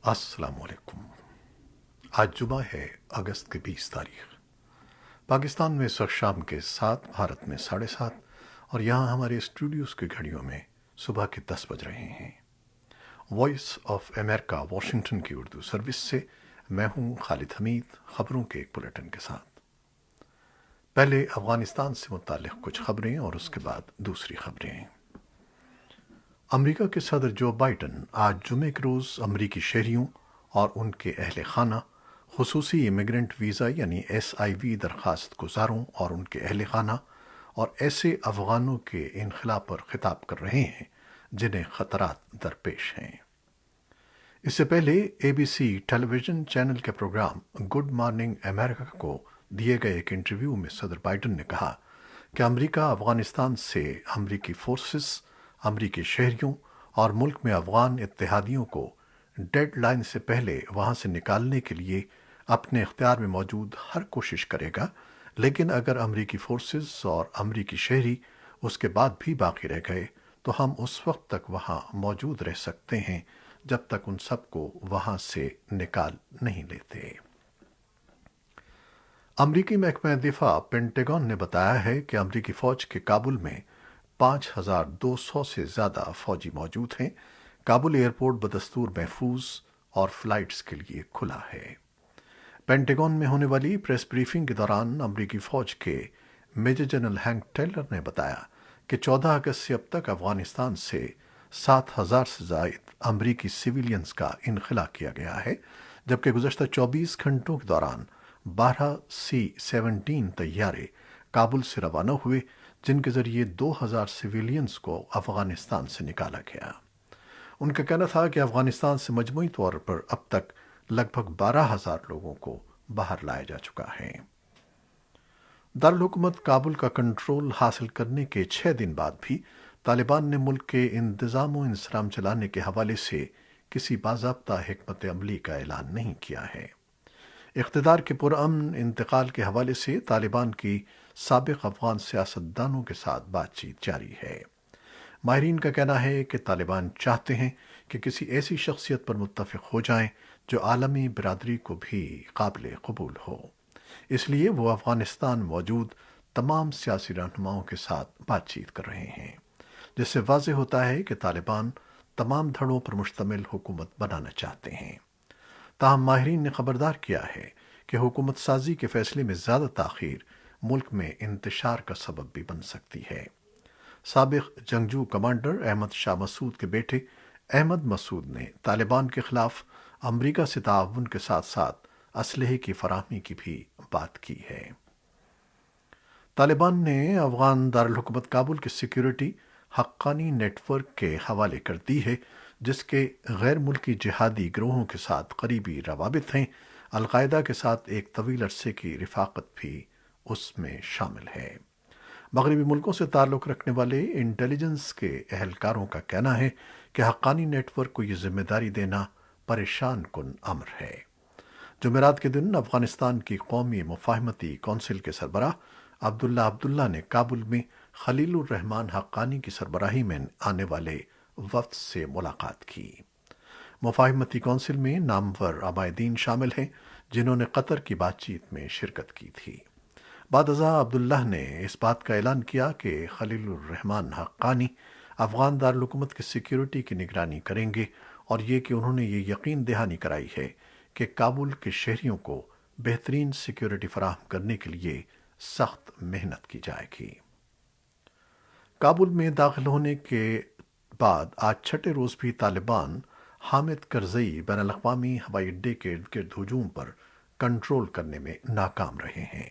अस्सलाम वालेकुम। आज जुमा है, अगस्त की 20 तारीख। पाकिस्तान में इस वक्त शाम के 7, भारत में 7:30 और यहाँ हमारे स्टूडियोज़ की घड़ियों में सुबह के 10 बज रहे हैं। वॉइस ऑफ अमेरिका वाशिंगटन की उर्दू सर्विस से मैं हूँ खालिद हमीद, खबरों के एक बुलेटिन के साथ। पहले अफगानिस्तान से मुताल्लिक़ कुछ खबरें और उसके बाद दूसरी खबरें। अमेरिका के सदर जो बाइडन आज जुमे के रोज़ अमरीकी शहरियों और उनके अहल खाना, खुसूसी इमिग्रेंट वीज़ा यानी SIV दरख्वास्त गुजारों और उनके अहल खाना और ऐसे अफ़गानों के इनखला पर खिताब कर रहे हैं जिन्हें ख़तरात दरपेश हैं। इससे पहले ABC टेलीविज़न चैनल के प्रोग्राम गुड मॉर्निंग अमेरिका को दिए गए एक इंटरव्यू में सदर बाइडन ने कहा कि अमेरिका अफ़गानिस्तान से अमरीकी फोर्सेस, अमरीकी शहरियों और मुल्क में अफ़गान इत्तेहादियों को डेड लाइन से पहले वहाँ से निकालने के लिए अपने इख्तियार में मौजूद हर कोशिश करेगा, लेकिन अगर अमरीकी फोर्सेस और अमरीकी शहरी उसके बाद भी बाकी रह गए तो हम उस वक्त तक वहाँ मौजूद रह सकते हैं जब तक उन सबको वहाँ से निकाल नहीं लेते। अमरीकी महकमा दिफा पेंटागन ने बताया है कि अमरीकी फ़ौज के काबुल में 5,200 से ज़्यादा फ़ौजी मौजूद हैं। काबुल एयरपोर्ट बदस्तूर महफूज और फ़्लाइट्स के लिए खुला है। पेंटागन में होने वाली प्रेस ब्रीफिंग के दौरान अमरीकी फ़ौज के मेजर जनरल हैंक टेलर ने बताया कि 14 अगस्त से अब तक अफ़गानिस्तान से 7,000 से ज़ायद अमरीकी सिविलियंस का इनखला किया गया है, जबकि गुज़श्ता 24 घंटों के दौरान 12 C-17 तैयारे काबुल से रवाना हुए, जिनके ज़रिए 2,000 सिविलियंस को अफ़गानिस्तान से निकाला गया। उनका कहना था कि अफ़गानिस्तान से मजमूई तौर पर अब तक लगभग 12,000 लोगों को बाहर लाया जा चुका है। दारुल हुकूमत काबुल का कंट्रोल हासिल करने के 6 दिन बाद भी तालिबान ने मुल्क के इंतज़ाम व इंसराम चलाने के हवाले से किसी बाज़ाब्ता हिकमत अमली का ऐलान नहीं किया है। इक़्तिदार के पुरअमन इंतकाल के हवाले से तालिबान की साबिक़ अफ़गान सियासतदानों के साथ बातचीत जारी है। माहिरीन का कहना है कि तालिबान चाहते हैं कि किसी ऐसी शख्सियत पर मुत्तफ़िक़ हो जाएं जो आलमी बिरादरी को भी काबिल कबूल हो। इसलिए वो अफ़गानिस्तान में मौजूद तमाम सियासी रहनुमाओं के साथ बातचीत कर रहे हैं, जिससे वाज़ेह होता है कि तालिबान तमाम धड़ों पर मुश्तमिल हुकूमत बनाना चाहते हैं। ताहम माहिरीन ने खबरदार किया है कि हुकूमत साजी के फैसले में ज़्यादा ताख़ीर मुल्क में इंतशार का सबब भी बन सकती है। साबिक़ जंगजू कमांडर अहमद शाह मसूद के बेटे अहमद मसूद ने तालिबान के ख़िलाफ़ अमरीका से ताउन के साथ साथ असलहे की फराहमी की भी बात की है। तालिबान ने अफ़गान दारुल हुकूमत काबुल की सिक्योरिटी हक्कानी नेटवर्क के हवाले कर दी है, जिसके गैर मुल्की जिहादी गिरोहों के साथ करीबी रवाबित हैं। अलकायदा के साथ एक तवील अरसे की रिफ़ाक़त भी उसमें शामिल है। मगरबी मुल्कों से ताल्लुक़ रखने वाले इंटेलिजेंस के अहलकारों का कहना है कि हक्कानी नेटवर्क को ये जिम्मेदारी देना परेशान कुन अमर है। जुमेरात के दिन अफ़गानिस्तान की कौमी मुफ़ाहमती कौंसिल के सरबराह अब्दुल्ला ने काबुल में खलीलुर रहमान हक्कानी की सरबराही में आने वाले वफ़द से मुलाकात की। मुफ़ाहमती कौंसिल में नामवर अमायदीन शामिल हैं जिन्होंने कतर की बातचीत में शिरकत की थी। बाद अज़ा अब्दुल्ला ने इस बात का ऐलान किया कि खलीलुर रहमान हक्कानी अफ़गान दारुल हुकूमत की सिक्योरिटी की निगरानी करेंगे और ये कि उन्होंने ये यकीन दहानी कराई है कि काबुल के शहरियों को बेहतरीन सिक्योरिटी फराहम करने के लिए सख्त मेहनत की जाएगी। काबुल में दाखिल होने के बाद आज छठे रोज़ भी तालिबान हामिद करज़ई बैनुल-अक़वामी हवाई अड्डे के इर्द-गिर्द हुजूम पर कंट्रोल करने में नाकाम रहे हैं।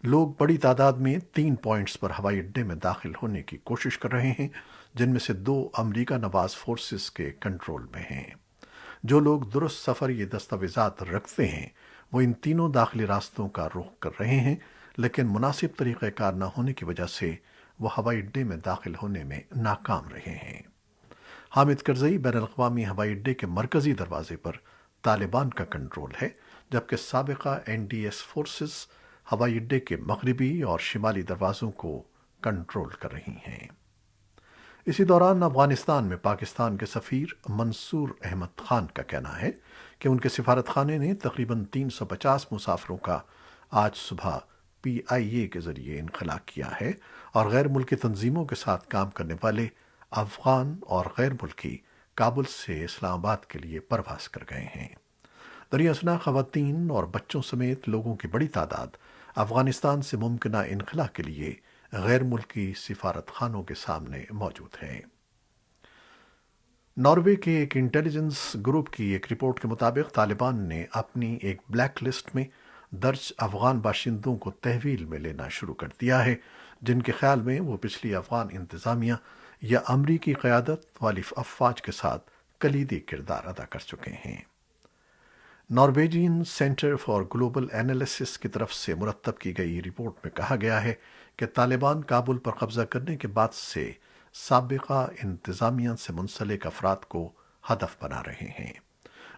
लोग बड़ी तादाद में 3 पॉइंट्स पर हवाई अड्डे में दाखिल होने की कोशिश कर रहे हैं, जिनमें से 2 अमरीका नवाज फोर्सेस के कंट्रोल में हैं। जो लोग दुरुस्त सफ़र ये दस्तावेज़ात रखते हैं वो इन तीनों दाखिली रास्तों का रुख कर रहे हैं, लेकिन मुनासिब तरीक़ाकार न होने की वजह से वो हवाई अड्डे में दाखिल होने में नाकाम रहे हैं। हामिद करज़ई बैनुल-अक़वामी हवाई अड्डे के मरकज़ी दरवाजे पर तालिबान का कंट्रोल है, जबकि साबिक़ा NDS फोर्सेस हवाई अड्डे के मगरबी और शिमाली दरवाज़ों को कंट्रोल कर रही हैं। اسی دوران افغانستان میں پاکستان کے سفیر منصور احمد خان کا کہنا ہے کہ ان کے سفارت خانے نے تقریباً 350 مسافروں کا آج صبح پی آئی اے کے ذریعے انخلا کیا ہے اور غیر ملکی تنظیموں کے ساتھ کام کرنے والے افغان اور غیر ملکی کابل سے اسلام آباد کے لیے پرواز کر گئے ہیں۔ دریا اثنا خواتین اور بچوں سمیت لوگوں کی بڑی تعداد افغانستان سے ممکنہ انخلا کے لیے غیر ملکی سفارت خانوں کے سامنے موجود ہے۔ ناروے کے ایک انٹیلیجنس گروپ کی ایک رپورٹ کے مطابق طالبان نے اپنی ایک بلیک لسٹ میں درج افغان باشندوں کو تحویل میں لینا شروع کر دیا ہے، جن کے خیال میں وہ پچھلی افغان انتظامیہ یا امریکی قیادت والی افواج کے ساتھ کلیدی کردار ادا کر چکے ہیں۔ Norwegian centre for global analysis کی طرف سے مرتب کی گئی رپورٹ میں کہا گیا ہے کہ طالبان کابل پر قبضہ کرنے کے بعد سے سابقہ انتظامیہ سے منسلک افراد کو ہدف بنا رہے ہیں۔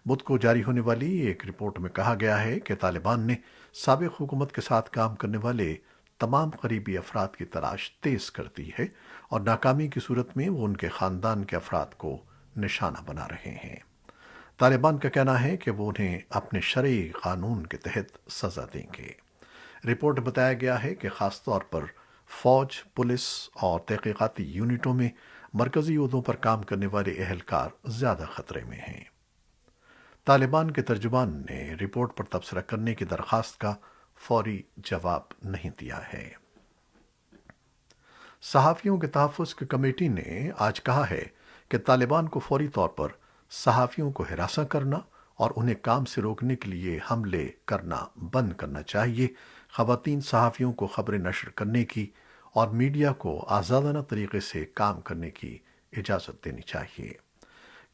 بدھ کو جاری ہونے والی ایک رپورٹ میں کہا گیا ہے کہ طالبان نے سابق حکومت کے ساتھ کام کرنے والے تمام قریبی افراد کی تلاش تیز کر دی ہے اور ناکامی کی صورت میں وہ ان کے خاندان کے افراد کو نشانہ بنا رہے ہیں۔ طالبان کا کہنا ہے کہ وہ انہیں اپنے شرعی قانون کے تحت سزا دیں گے۔ رپورٹ میں بتایا گیا ہے کہ خاص طور پر فوج، پولیس اور تحقیقاتی یونٹوں میں مرکزی عہدوں پر کام کرنے والے اہلکار زیادہ خطرے میں ہیں۔ طالبان کے ترجمان نے رپورٹ پر تبصرہ کرنے کی درخواست کا فوری جواب نہیں دیا ہے۔ صحافیوں کے تحفظ کی کمیٹی نے آج کہا ہے کہ طالبان کو فوری طور پر صحافیوں کو ہراساں کرنا اور انہیں کام سے روکنے کے لیے حملے کرنا بند کرنا چاہیے، خواتین صحافیوں کو خبریں نشر کرنے کی اور میڈیا کو آزادانہ طریقے سے کام کرنے کی اجازت دینی چاہیے۔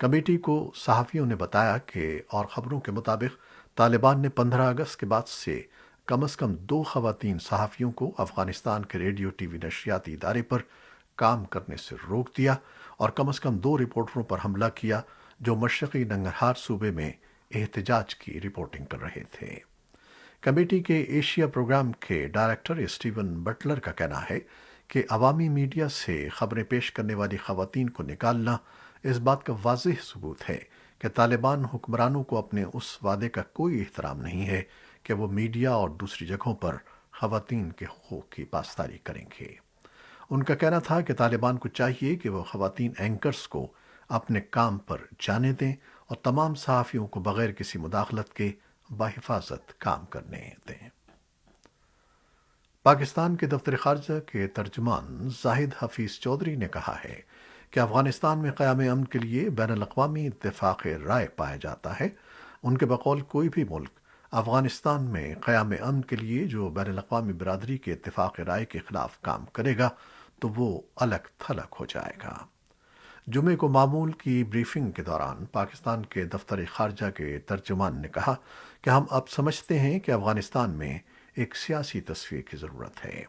کمیٹی کو صحافیوں نے بتایا کہ اور خبروں کے مطابق طالبان نے 15 اگست کے بعد سے کم از کم 2 خواتین صحافیوں کو افغانستان کے ریڈیو ٹی وی نشریاتی ادارے پر کام کرنے سے روک دیا اور کم از کم 2 رپورٹروں پر حملہ کیا جو مشرقی ننگرہار صوبے میں احتجاج کی رپورٹنگ کر رہے تھے۔ کمیٹی کے ایشیا پروگرام کے ڈائریکٹر اسٹیون بٹلر کا کہنا ہے کہ عوامی میڈیا سے خبریں پیش کرنے والی خواتین کو نکالنا اس بات کا واضح ثبوت ہے کہ طالبان حکمرانوں کو اپنے اس وعدے کا کوئی احترام نہیں ہے کہ وہ میڈیا اور دوسری جگہوں پر خواتین کے حقوق کی پاسداری کریں گے۔ ان کا کہنا تھا کہ طالبان کو چاہیے کہ وہ خواتین اینکرز کو اپنے کام پر جانے دیں اور تمام صحافیوں کو بغیر کسی مداخلت کے بحفاظت کام کرنے دیں۔ پاکستان کے دفتر خارجہ کے ترجمان زاہد حفیظ چودھری نے کہا ہے کہ افغانستان میں قیام امن کے لیے بین الاقوامی اتفاق رائے پایا جاتا ہے۔ ان کے بقول کوئی بھی ملک افغانستان میں قیام امن کے لیے جو بین الاقوامی برادری کے اتفاق رائے کے خلاف کام کرے گا تو وہ الگ تھلگ ہو جائے گا۔ جمعے کو معمول کی بریفنگ کے دوران پاکستان کے دفتر خارجہ کے ترجمان نے کہا کہ ہم اب سمجھتے ہیں کہ افغانستان میں ایک سیاسی تصفیہ کی ضرورت ہے۔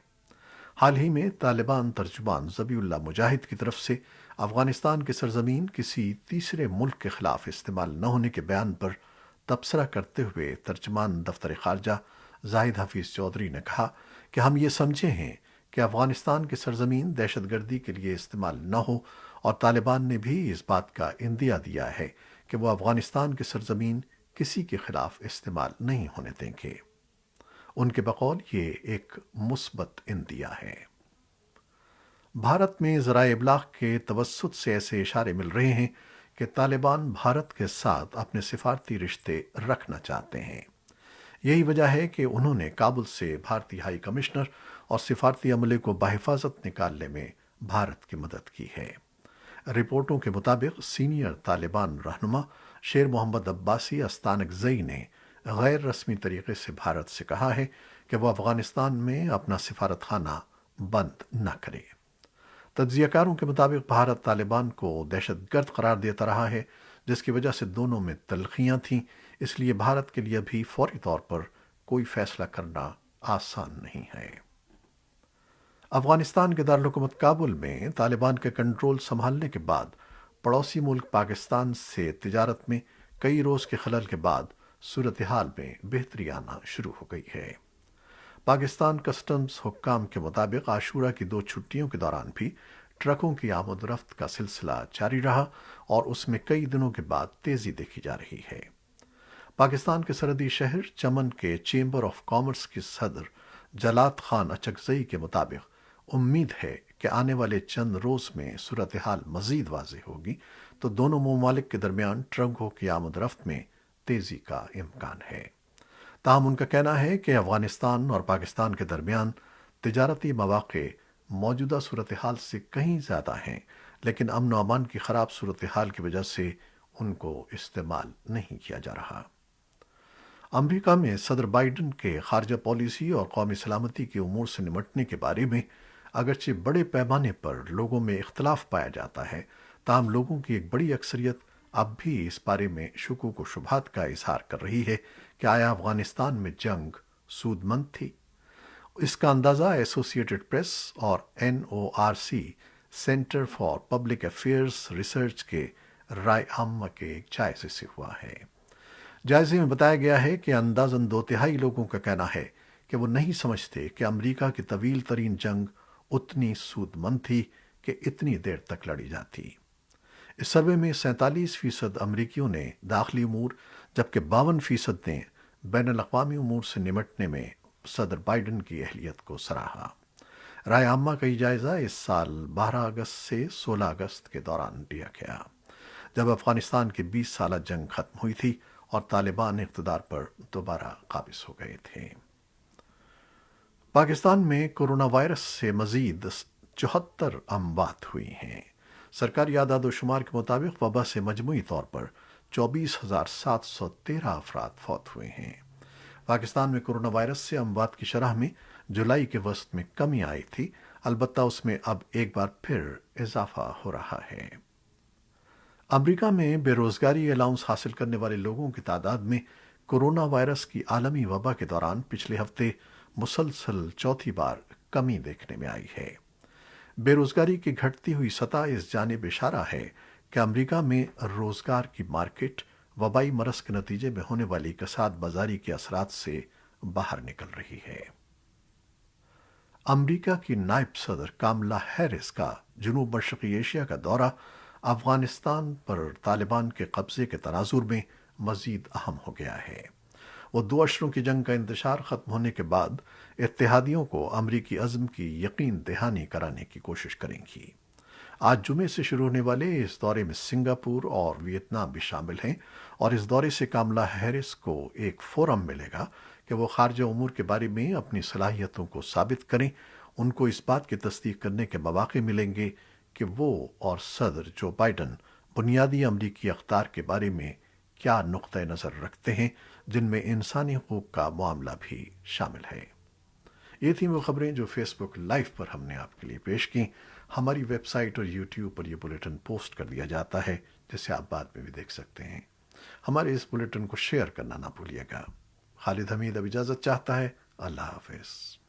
حال ہی میں طالبان ترجمان ذبیح اللہ مجاہد کی طرف سے افغانستان کی سرزمین کسی تیسرے ملک کے خلاف استعمال نہ ہونے کے بیان پر تبصرہ کرتے ہوئے ترجمان دفتر خارجہ زاہد حفیظ چودھری نے کہا کہ ہم یہ سمجھے ہیں کہ افغانستان کی سرزمین دہشت گردی کے لیے استعمال نہ ہو اور طالبان نے بھی اس بات کا اندیہ دیا ہے کہ وہ افغانستان کی سرزمین کسی کے خلاف استعمال نہیں ہونے دیں گے۔ ان کے بقول یہ ایک مثبت اندیہ ہے۔ بھارت میں ذرائع ابلاغ کے توسط سے ایسے اشارے مل رہے ہیں کہ طالبان بھارت کے ساتھ اپنے سفارتی رشتے رکھنا چاہتے ہیں۔ یہی وجہ ہے کہ انہوں نے کابل سے بھارتی ہائی کمشنر اور سفارتی عملے کو بحفاظت نکالنے میں بھارت کی مدد کی ہے۔ رپورٹوں کے مطابق سینئر طالبان رہنما شیر محمد عباسی استانکزئی نے غیر رسمی طریقے سے بھارت سے کہا ہے کہ وہ افغانستان میں اپنا سفارت خانہ بند نہ کرے۔ تجزیہ کاروں کے مطابق بھارت طالبان کو دہشت گرد قرار دیتا رہا ہے، جس کی وجہ سے دونوں میں تلخیاں تھیں، اس لیے بھارت کے لیے بھی فوری طور پر کوئی فیصلہ کرنا آسان نہیں ہے۔ افغانستان کے دارالحکومت کابل میں طالبان کے کنٹرول سنبھالنے کے بعد پڑوسی ملک پاکستان سے تجارت میں کئی روز کے خلل کے بعد صورتحال میں بہتری آنا شروع ہو گئی ہے۔ پاکستان کسٹمز حکام کے مطابق عاشورہ کی 2 چھٹیوں کے دوران بھی ट्रकों की आमद-रफ्त का सिलसिला जारी रहा और उसमें कई दिनों के बाद तेजी देखी जा रही है। पाकिस्तान के सरहदी शहर चमन के चेंबर ऑफ कॉमर्स के सदर जलात खान अचकजई के मुताबिक उम्मीद है कि आने वाले चंद रोज में सूरत हाल मजीद वाज़ेह होगी तो दोनों ममालिक के दरमियान ट्रकों की आमद-रफ्त में तेजी का इम्कान है। ताहम उनका कहना है कि अफगानिस्तान और पाकिस्तान के दरमियान तिजारती मौक़े मौजूदा सूरत हाल से कहीं ज़्यादा हैं, लेकिन अमन व अमान की ख़राब सूरत हाल की वजह से उनको इस्तेमाल नहीं किया जा रहा। अमरीका में सदर बाइडन के खारजा पॉलिसी और कौमी सलामती के उमूर से निमटने के बारे में अगरचे बड़े पैमाने पर लोगों में इख्तलाफ पाया जाता है, ताहम लोगों की एक बड़ी अक्सरियत अब भी इस बारे में शुकूक व शुबहात का इजहार कर रही है कि आया अफगानिस्तान में जंग सूदमंद थी। इसका अंदाज़ा एसोसिएटेड प्रेस और NORC centre for public affairs research के राय आम्मा के एक जायजे से हुआ है। जायजे में बताया गया है कि अंदाज़न 2/3 लोगों का कहना है कि वो नहीं समझते कि अमेरिका की तवील तरीन जंग उतनी सूदमंद थी कि इतनी देर तक लड़ी जाती। इस सर्वे में 47% अमरीकियों ने दाखिली उमूर जबकि 52% ने बैन अल-अक़वामी उमूर से निमटने में सदर बाइडन की अहलियत को सराहा। राय आम्मा का जायज़ा इस साल 12 अगस्त से 16 अगस्त के दौरान लिया गया, जब अफगानिस्तान की 20 साला जंग खत्म हुई थी और तालिबान इक़्तिदार पर दोबारा काबिज हो गए थे। पाकिस्तान में कोरोना वायरस से मजीद 74 अमवात हुई हैं। सरकारी आदाद व शुमार के मुताबिक वबा से मजमूई तौर पर 24,713 अफराद फौत हुए हैं। पाकिस्तान में कोरोना वायरस से अमवात की शरह में जुलाई के वस्त में कमी आई थी, अलबत्ता उसमें अब एक बार फिर इजाफा हो रहा है। अमरीका में बेरोजगारी अलाउंस हासिल करने वाले लोगों की तादाद में कोरोना वायरस की आलमी वबा के दौरान पिछले हफ्ते मुसलसल चौथी बार कमी देखने में आई है। बेरोजगारी की घटती हुई सतह इस जानिब इशारा है कि अमरीका में रोजगार की मार्केट वबाई मरज के नतीजे में होने वाली कसाद बाजारी के असरात से बाहर निकल रही है। अमरीका की नायब सदर कामला हैरिस का जनूब मशरक़ी एशिया का दौरा अफगानिस्तान पर तालिबान के कब्जे के तनाजुर में मजीद अहम हो गया है। वो 2 अशरों की जंग का इंतशार ख़त्म होने के बाद इत्तेहादियों को अमरीकी अज़्म की यकीन दहानी कराने की कोशिश करेंगी। आज जुमे से शुरू होने वाले इस दौरे में सिंगापुर और वियतनाम भी शामिल हैं और इस दौरे से कामला हैरिस को एक फोरम मिलेगा कि वो खारजा उमूर के बारे में अपनी सलाहियतों को साबित करें। उनको इस बात की तस्दीक करने के मौक़े मिलेंगे कि वो और सदर जो बाइडन बुनियादी अमरीकी अख्तार के बारे में क्या नुक्ता नज़र रखते हैं, जिनमें इंसानी हकूक़ का मामला भी शामिल है। ये थी वो खबरें जो फेसबुक लाइव पर हमने आपके लिए पेश की। हमारी वेबसाइट और यूट्यूब पर यह बुलेटिन पोस्ट कर दिया जाता है, जिसे आप बाद में भी देख सकते हैं। हमारे इस बुलेटिन को शेयर करना ना भूलिएगा। खालिद हमीद अब इजाज़त चाहता है। अल्लाह हाफ़िज़।